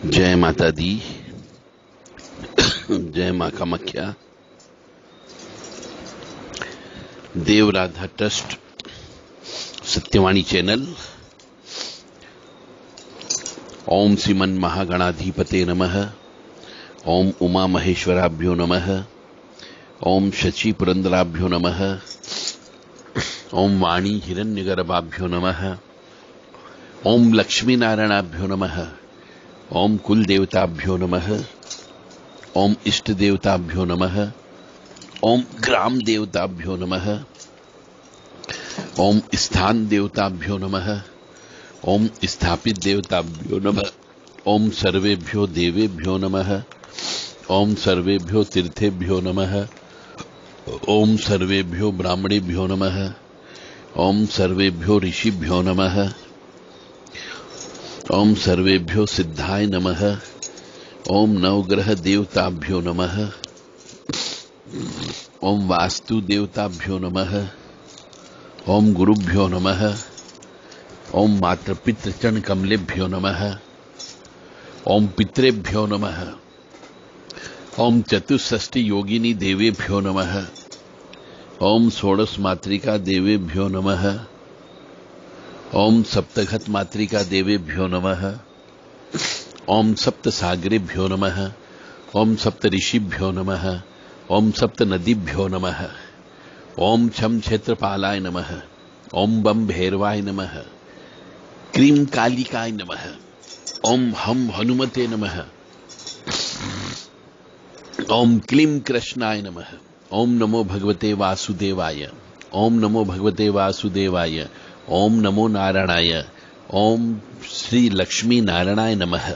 जय माता दी। जय मां कामाख्या। देव राधा ट्रस्ट सत्यवाणी चैनल। ओम श्रीमन महागणाधिपते नमः। ओम उमा महेश्वराभ्यो नमः। ओम शची पुरंदराभ्यो नमः। ओम वाणी हिरण्यगर्भाभ्यो नमः। ओम लक्ष्मी नारायणाभ्यो नमः। ओम कुल देवताभ्यो नमः। ओम इष्ट देवताभ्यो नमः। ओम ग्राम देवताभ्यो नमः। ओम स्थान देवताभ्यो नमः। ओम स्थापित देवताभ्यो नमः। ओम सर्वेभ्यो देवेभ्यो नमः। ओम सर्वेभ्यो तीर्थेभ्यो नमः। ओम सर्वेभ्यो ब्राह्मणेभ्यो नमः। ओम सर्वेभ्यो ऋषिभ्यो नमः। ओम सर्वेभ्यो सिद्धाय नमः। ओम नवग्रह देवताभ्यो नमः। ओम वास्तु देवताभ्यो नमः। ओम गुरुभ्यो नमः। ओम मातृपितृ चरण कमलेभ्यो नमः। ओम पितृभ्यो नमः। ओम चतुष्षष्टि योगिनी देवेभ्यो नमः। ओम षोडश मातृका देवेभ्यो नमः। ओम सप्तघत मातृका देवेभ्यो नमः। ओम सप्त सागरेभ्यो नमः। ओम सप्त ऋषिभ्यो नमः। ओम सप्त नदीभ्यो नमः। ओम छम क्षेत्रपालाय नमः। ओम बम भैरवाय नमः। क्रीम कालिकाय नमः। ओम हम हनुमते नमः। ओम क्लीम कृष्णाय नमः। ओम नमो भगवते वासुदेवाय। ओम नमो भगवते वासुदेवाय। ओम नमो नारायणाय। ओम श्री लक्ष्मी नारायणाय नमः।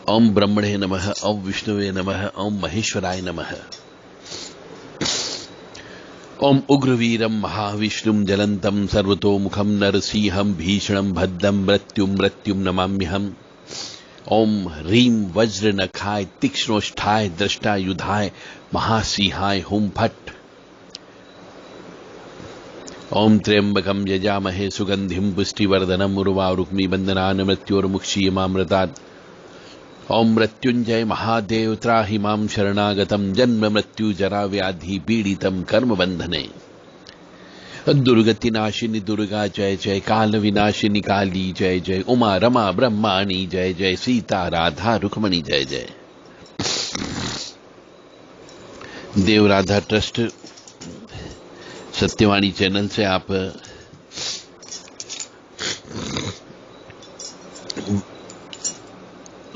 ओम ब्रह्मणे नमः। ओम विष्णुवे नमः। ओम महेश्वराय नमः। ओम उग्रवीरं महाविष्णुं जलंतं सर्वतोमुखं नरसिंहं भीषणं भद्रं मृत्युं नमाम्यहम्। ओम ह्रीं वज्रनखाय तीक्ष्णोष्ठाय दृष्टायुधाय महासिंहाय हुं फट्। ओम त्र्यंबकं यजामहे सुगंधिं पुष्टिवर्धनम् उर्वारुक्मी बंधनान् मृत्योर्मुक्षीयमामृतात्। ओम मृत्युंजय महादेव त्राहि मां शरणागतं जन्म मृत्यु जरा व्याधि पीड़ितं कर्म बंधने। दुर्गति नाशिनी दुर्गा जय जय। काल विनाशिनी काली जय जय। उमा रमा ब्रह्माणी जय जय। सीता राधा रुक्मणी जय जय। देव राधा ट्रस्ट सत्यवाणी चैनल से आप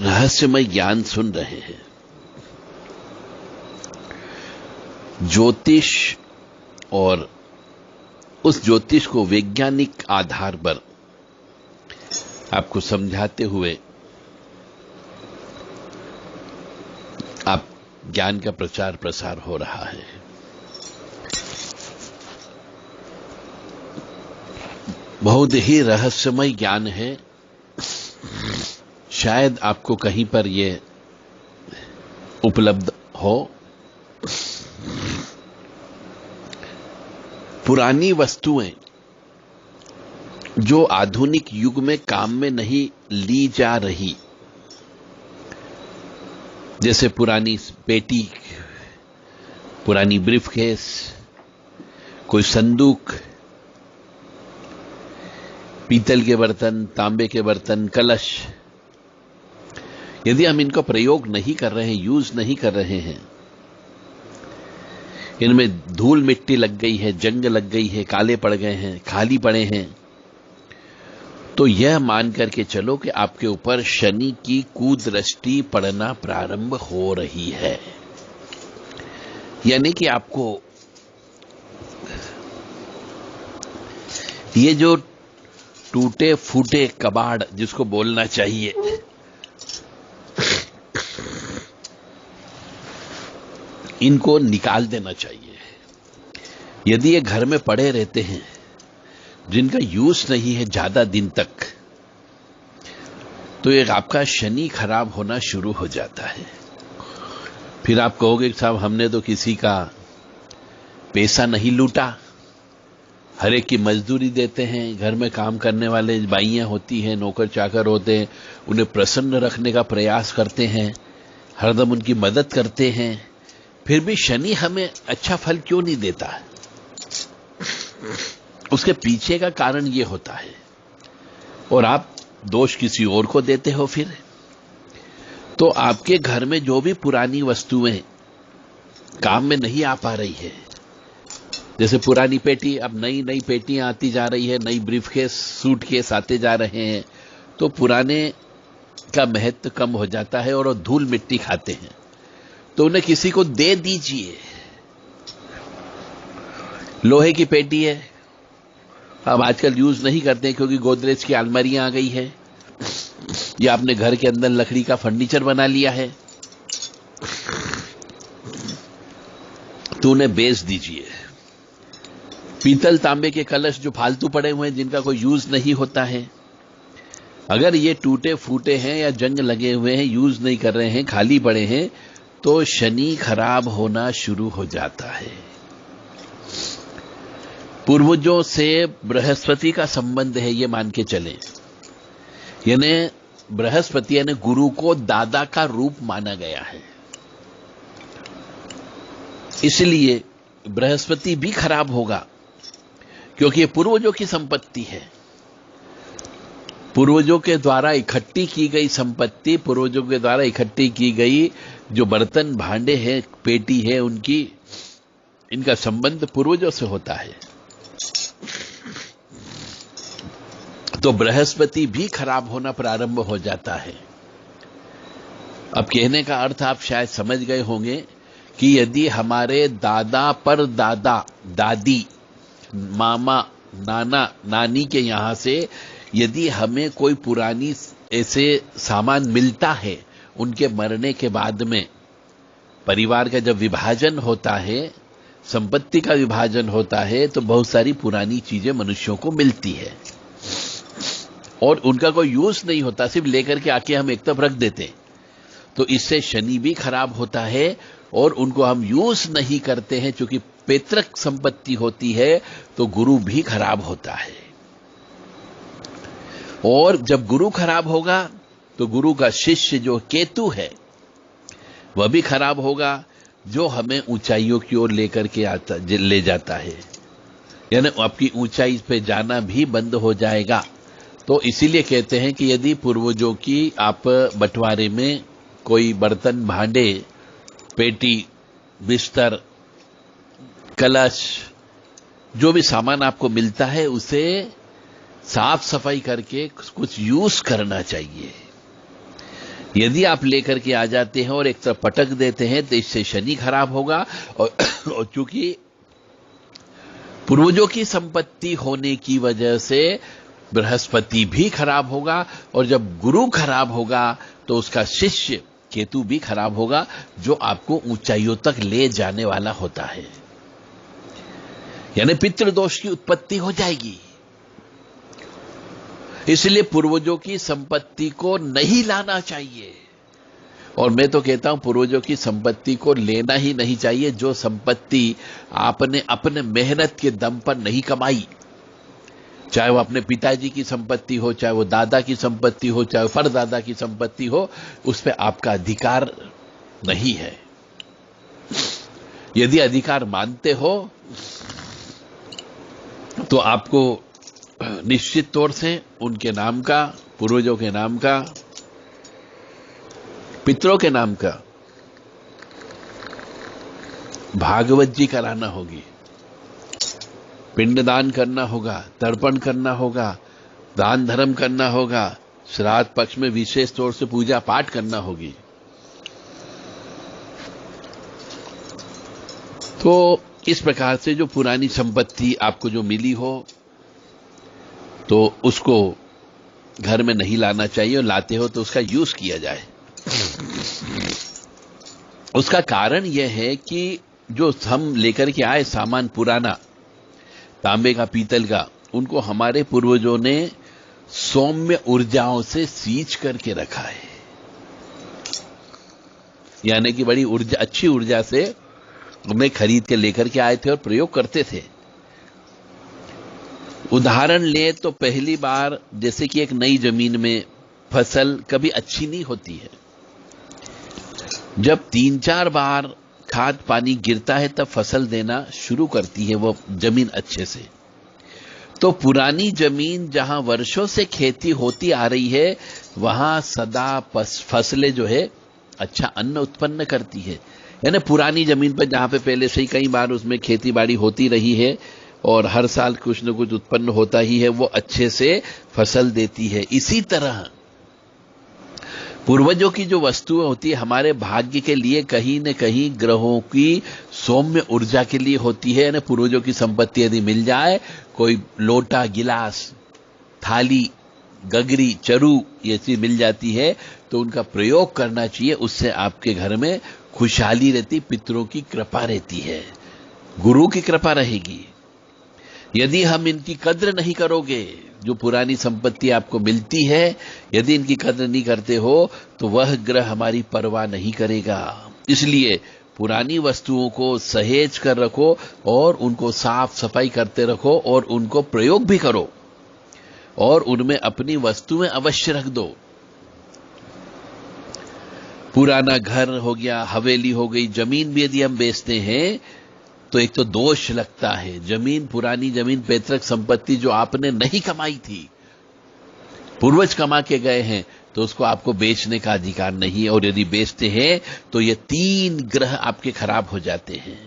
रहस्यमय ज्ञान सुन रहे हैं। ज्योतिष और उस ज्योतिष को वैज्ञानिक आधार पर आपको समझाते हुए आप ज्ञान का प्रचार प्रसार हो रहा है। बहुत ही रहस्यमय ज्ञान है। शायद आपको कहीं पर यह उपलब्ध हो। पुरानी वस्तुएं जो आधुनिक युग में काम में नहीं ली जा रही, जैसे पुरानी पेटी, पुरानी ब्रीफकेस, कोई संदूक, पीतल के बर्तन, तांबे के बर्तन, कलश, यदि हम इनको प्रयोग नहीं कर रहे हैं, यूज नहीं कर रहे हैं, इनमें धूल मिट्टी लग गई है, जंग लग गई है, काले पड़ गए हैं, खाली पड़े हैं, तो यह मान करके चलो कि आपके ऊपर शनि की कुदृष्टि पड़ना प्रारंभ हो रही है। यानी कि आपको ये जो टूटे फूटे कबाड़ जिसको बोलना चाहिए, इनको निकाल देना चाहिए। यदि ये घर में पड़े रहते हैं, जिनका यूज नहीं है ज्यादा दिन तक, तो एक आपका शनि खराब होना शुरू हो जाता है। फिर आप कहोगे कि साहब हमने तो किसी का पैसा नहीं लूटा, हर एक की मजदूरी देते हैं, घर में काम करने वाले बाइयां होती हैं, नौकर चाकर होते हैं, उन्हें प्रसन्न रखने का प्रयास करते हैं, हरदम उनकी मदद करते हैं, फिर भी शनि हमें अच्छा फल क्यों नहीं देता है? उसके पीछे का कारण यह होता है, और आप दोष किसी और को देते हो फिर। तो आपके घर में जो भी पुरानी वस्तुएं काम में नहीं आ पा रही है, जैसे पुरानी पेटी, अब नई नई पेटियां आती जा रही है, नई ब्रीफकेस, सूटकेस आते जा रहे हैं, तो पुराने का महत्व कम हो जाता है और वो धूल मिट्टी खाते हैं, तो उन्हें किसी को दे दीजिए। लोहे की पेटी है, अब आजकल यूज नहीं करते क्योंकि गोदरेज की अलमारियां आ गई है, या आपने घर के अंदर लकड़ी का फर्नीचर बना लिया है, तो उन्हें बेच दीजिए। पीतल तांबे के कलश जो फालतू पड़े हुए हैं, जिनका कोई यूज नहीं होता है, अगर ये टूटे फूटे हैं या जंग लगे हुए हैं, यूज नहीं कर रहे हैं, खाली पड़े हैं, तो शनि खराब होना शुरू हो जाता है। पूर्वजों से बृहस्पति का संबंध है, ये मान के चलें। यानी बृहस्पति यानी गुरु को दादा का रूप माना गया है, इसलिए बृहस्पति भी खराब होगा, क्योंकि ये पूर्वजों की संपत्ति है। पूर्वजों के द्वारा इकट्ठी की गई संपत्ति, पूर्वजों के द्वारा इकट्ठी की गई जो बर्तन भांडे हैं, पेटी है, इनका संबंध पूर्वजों से होता है। तो बृहस्पति भी खराब होना प्रारंभ हो जाता है। अब कहने का अर्थ आप शायद समझ गए होंगे कि यदि हमारे दादा पर दादा, दादी, मामा, नाना, नानी के यहां से यदि हमें कोई पुरानी ऐसे सामान मिलता है, उनके मरने के बाद में परिवार का जब विभाजन होता है, संपत्ति का विभाजन होता है, तो बहुत सारी पुरानी चीजें मनुष्यों को मिलती है और उनका कोई यूज नहीं होता, सिर्फ लेकर के आके हम एक तरफ रख देते हैं। तो इससे शनि भी खराब होता है और उनको हम यूज नहीं करते हैं, क्योंकि पैतृक संपत्ति होती है, तो गुरु भी खराब होता है। और जब गुरु खराब होगा तो गुरु का शिष्य जो केतु है वह भी खराब होगा, जो हमें ऊंचाइयों की ओर लेकर के ले जाता है, यानी आपकी ऊंचाई पे जाना भी बंद हो जाएगा। तो इसीलिए कहते हैं कि यदि पूर्वजों की आप बंटवारे में कोई बर्तन, भांडे, पेटी, बिस्तर, कलश, जो भी सामान आपको मिलता है, उसे साफ सफाई करके कुछ यूज करना चाहिए। यदि आप लेकर के आ जाते हैं और एक तरफ पटक देते हैं, तो इससे शनि खराब होगा और चूंकि पूर्वजों की संपत्ति होने की वजह से बृहस्पति भी खराब होगा, और जब गुरु खराब होगा तो उसका शिष्य केतु भी खराब होगा, जो आपको ऊंचाइयों तक ले जाने वाला होता है। यानी पितृदोष की उत्पत्ति हो जाएगी। इसलिए पूर्वजों की संपत्ति को नहीं लाना चाहिए, और मैं तो कहता हूं पूर्वजों की संपत्ति को लेना ही नहीं चाहिए। जो संपत्ति आपने अपने मेहनत के दम पर नहीं कमाई, चाहे वो अपने पिताजी की संपत्ति हो, चाहे वो दादा की संपत्ति हो, चाहे वो परदादा की संपत्ति हो, उस पर आपका अधिकार नहीं है। यदि अधिकार मानते हो तो आपको निश्चित तौर से उनके नाम का, पूर्वजों के नाम का, पितरों के नाम का भागवत जी कराना होगी, पिंडदान करना होगा, तर्पण करना होगा, दान धर्म करना होगा, श्राद्ध पक्ष में विशेष तौर से पूजा पाठ करना होगी। तो इस प्रकार से जो पुरानी संपत्ति आपको जो मिली हो, तो उसको घर में नहीं लाना चाहिए, और लाते हो तो उसका यूज किया जाए। उसका कारण यह है कि जो हम लेकर के आए सामान पुराना, तांबे का, पीतल का, उनको हमारे पूर्वजों ने सौम्य ऊर्जाओं से सींच करके रखा है। यानी कि बड़ी ऊर्जा, अच्छी ऊर्जा से उन्हें खरीद के लेकर के आए थे और प्रयोग करते थे। उदाहरण लें तो पहली बार जैसे कि एक नई जमीन में फसल कभी अच्छी नहीं होती है। जब 3-4 बार खाद पानी गिरता है तब फसल देना शुरू करती है वो जमीन अच्छे से। तो पुरानी जमीन जहां वर्षों से खेती होती आ रही है वहां सदा फसलें जो है अच्छा अन्न उत्पन्न करती है। यानी पुरानी जमीन पर जहां पे पहले से ही कई बार उसमें खेती बाड़ी होती रही है और हर साल कुछ न कुछ उत्पन्न होता ही है, वो अच्छे से फसल देती है। इसी तरह पूर्वजों की जो वस्तुएं होती है हमारे भाग्य के लिए कहीं न कहीं ग्रहों की सौम्य ऊर्जा के लिए होती है। यानी पूर्वजों की संपत्ति यदि मिल जाए, कोई लोटा, गिलास, थाली, गगरी, चरू ये चीज मिल जाती है तो उनका प्रयोग करना चाहिए। उससे आपके घर में खुशहाली रहती, पितरों की कृपा रहती है, गुरु की कृपा रहेगी। यदि हम इनकी कद्र नहीं करोगे, जो पुरानी संपत्ति आपको मिलती है, यदि इनकी कद्र नहीं करते हो तो वह ग्रह हमारी परवाह नहीं करेगा। इसलिए पुरानी वस्तुओं को सहेज कर रखो और उनको साफ सफाई करते रखो और उनको प्रयोग भी करो और उनमें अपनी वस्तुएं अवश्य रख दो। पुराना घर हो गया, हवेली हो गई, जमीन भी यदि हम बेचते हैं तो एक तो दोष लगता है। जमीन, पुरानी जमीन, पैतृक संपत्ति जो आपने नहीं कमाई थी, पूर्वज कमा के गए हैं, तो उसको आपको बेचने का अधिकार नहीं है। और यदि बेचते हैं तो ये 3 ग्रह आपके खराब हो जाते हैं।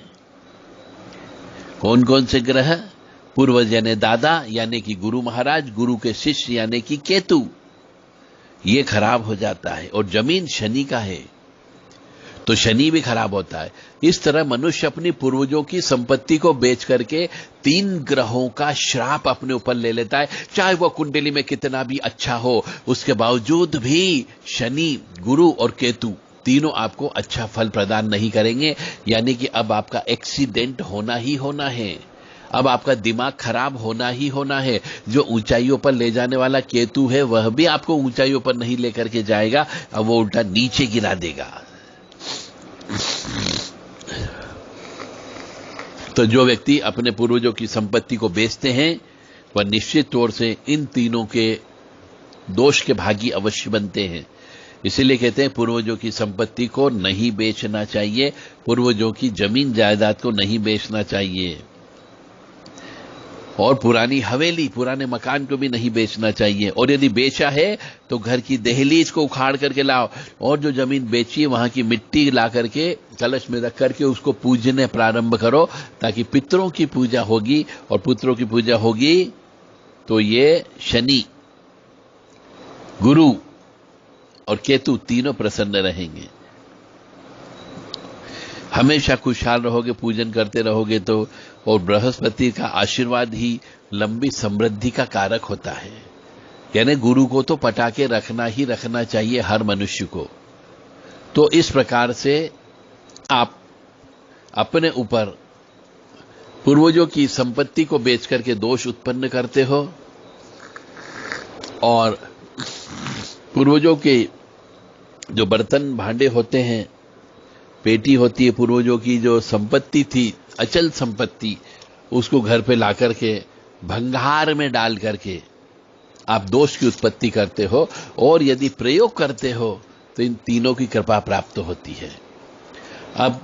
कौन कौन से ग्रह? पूर्वज यानी दादा, यानी कि गुरु महाराज, गुरु के शिष्य यानी कि केतु, ये खराब हो जाता है। और जमीन शनि का है तो शनि भी खराब होता है। इस तरह मनुष्य अपनी पूर्वजों की संपत्ति को बेच करके 3 ग्रहों का श्राप अपने ऊपर ले लेता है। चाहे वो कुंडली में कितना भी अच्छा हो, उसके बावजूद भी शनि, गुरु और केतु तीनों आपको अच्छा फल प्रदान नहीं करेंगे। यानी कि अब आपका एक्सीडेंट होना ही होना है, अब आपका दिमाग खराब होना ही होना है। जो ऊंचाइयों पर ले जाने वाला केतु है वह भी आपको ऊंचाइयों पर नहीं लेकर के जाएगा, अब वो उल्टा नीचे गिरा देगा। तो जो व्यक्ति अपने पूर्वजों की संपत्ति को बेचते हैं वह निश्चित तौर से इन तीनों के दोष के भागी अवश्य बनते हैं। इसीलिए कहते हैं पूर्वजों की संपत्ति को नहीं बेचना चाहिए, पूर्वजों की जमीन जायदाद को नहीं बेचना चाहिए और पुरानी हवेली, पुराने मकान को भी नहीं बेचना चाहिए। और यदि बेचा है तो घर की दहलीज को उखाड़ करके लाओ और जो जमीन बेची है वहां की मिट्टी ला करके कलश में रख करके उसको पूजने प्रारंभ करो, ताकि पितरों की पूजा होगी और पुत्रों की पूजा होगी तो ये शनि, गुरु और केतु तीनों प्रसन्न रहेंगे। हमेशा खुशहाल रहोगे, पूजन करते रहोगे तो। और बृहस्पति का आशीर्वाद ही लंबी समृद्धि का कारक होता है। यानी गुरु को तो पटा के रखना ही रखना चाहिए हर मनुष्य को। तो इस प्रकार से आप अपने ऊपर पूर्वजों की संपत्ति को बेच करके दोष उत्पन्न करते हो और पूर्वजों के जो बर्तन भांडे होते हैं, पेटी होती है, पूर्वजों की जो संपत्ति थी, अचल संपत्ति, उसको घर पे लाकर के भंगार में डाल करके आप दोष की उत्पत्ति करते हो। और यदि प्रयोग करते हो तो इन तीनों की कृपा प्राप्त होती है। अब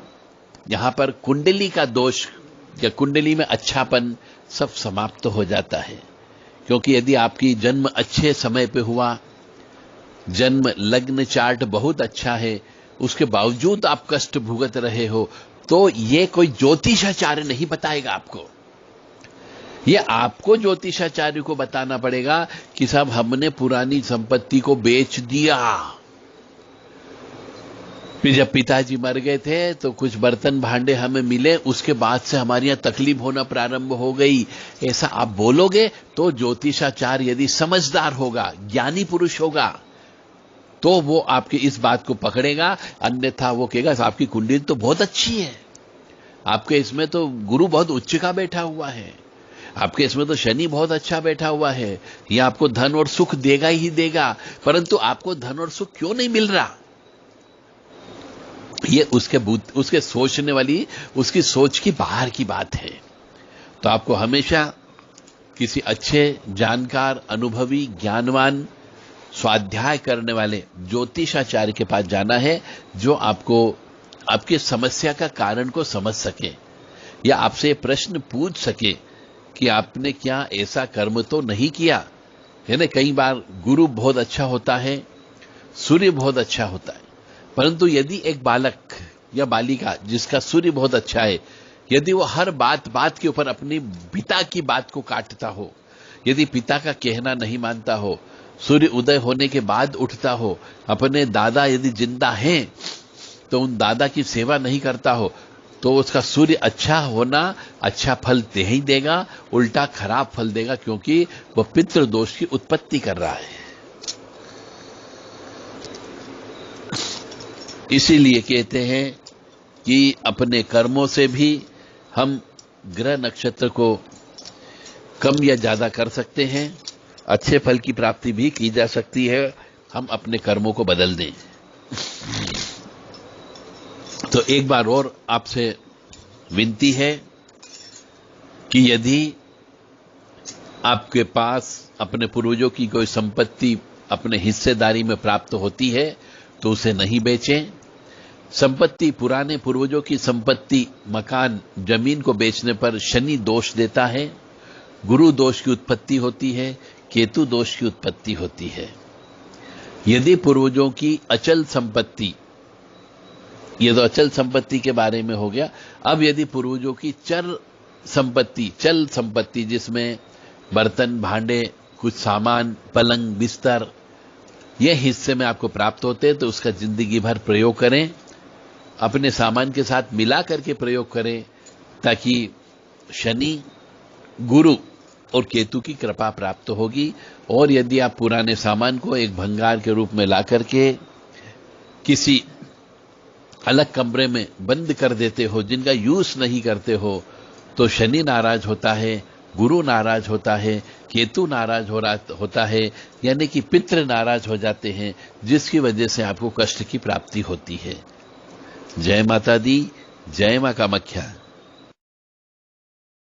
यहां पर कुंडली का दोष या कुंडली में अच्छापन सब समाप्त हो जाता है। क्योंकि यदि आपकी जन्म अच्छे समय पे हुआ, जन्म लग्न चार्ट बहुत अच्छा है, उसके बावजूद आप कष्ट भुगत रहे हो, तो ये कोई ज्योतिषाचार्य नहीं बताएगा आपको। ये आपको ज्योतिषाचार्य को बताना पड़ेगा कि साहब हमने पुरानी संपत्ति को बेच दिया। फिर जब पिताजी मर गए थे तो कुछ बर्तन भांडे हमें मिले, उसके बाद से हमारी यहां तकलीफ होना प्रारंभ हो गई। ऐसा आप बोलोगे तो ज्योतिषाचार्य यदि समझदार होगा, ज्ञानी पुरुष होगा, तो वो आपकी इस बात को पकड़ेगा। अन्यथा वो कहेगा आपकी कुंडली तो बहुत अच्छी है, आपके इसमें तो गुरु बहुत उच्च का बैठा हुआ है, आपके इसमें तो शनि बहुत अच्छा बैठा हुआ है, ये आपको धन और सुख देगा ही देगा, परंतु आपको धन और सुख क्यों नहीं मिल रहा? ये उसके सोचने वाली, उसकी सोच की बाहर की बात है। तो आपको हमेशा किसी अच्छे जानकार, अनुभवी, ज्ञानवान, स्वाध्याय करने वाले ज्योतिषाचार्य के पास जाना है, जो आपको आपकी समस्या का कारण को समझ सके या आपसे प्रश्न पूछ सके कि आपने क्या ऐसा कर्म तो नहीं किया है ना। कई बार गुरु बहुत अच्छा होता है, सूर्य बहुत अच्छा होता है, परंतु यदि एक बालक या बालिका जिसका सूर्य बहुत अच्छा है, यदि वो हर बात के ऊपर अपनी पिता की बात को काटता हो, यदि पिता का कहना नहीं मानता हो, सूर्य उदय होने के बाद उठता हो, अपने दादा यदि जिंदा हैं तो उन दादा की सेवा नहीं करता हो, तो उसका सूर्य अच्छा होना अच्छा फल दे ही देगा, उल्टा खराब फल देगा, क्योंकि वह पितृ दोष की उत्पत्ति कर रहा है। इसीलिए कहते हैं कि अपने कर्मों से भी हम ग्रह नक्षत्र को कम या ज्यादा कर सकते हैं, अच्छे फल की प्राप्ति भी की जा सकती है, हम अपने कर्मों को बदल दें। तो एक बार और आपसे विनती है कि यदि आपके पास अपने पूर्वजों की कोई संपत्ति अपने हिस्सेदारी में प्राप्त होती है तो उसे नहीं बेचें। संपत्ति, पुराने पूर्वजों की संपत्ति, मकान, जमीन को बेचने पर शनि दोष देता है, गुरु दोष की उत्पत्ति होती है, केतु दोष की उत्पत्ति होती है। यदि पूर्वजों की अचल संपत्ति, ये तो अचल संपत्ति के बारे में हो गया, अब यदि पूर्वजों की चल संपत्ति जिसमें बर्तन, भांडे, कुछ सामान, पलंग, बिस्तर, ये हिस्से में आपको प्राप्त होते हैं तो उसका जिंदगी भर प्रयोग करें, अपने सामान के साथ मिला करके प्रयोग करें, ताकि शनि, गुरु और केतु की कृपा प्राप्त होगी। और यदि आप पुराने सामान को एक भंगार के रूप में ला करके किसी अलग कमरे में बंद कर देते हो, जिनका यूज नहीं करते हो, तो शनि नाराज होता है, गुरु नाराज होता है, केतु नाराज होता है, यानी कि पितृ नाराज हो जाते हैं, जिसकी वजह से आपको कष्ट की प्राप्ति होती है। जय माता दी, जय मां कामाख्या।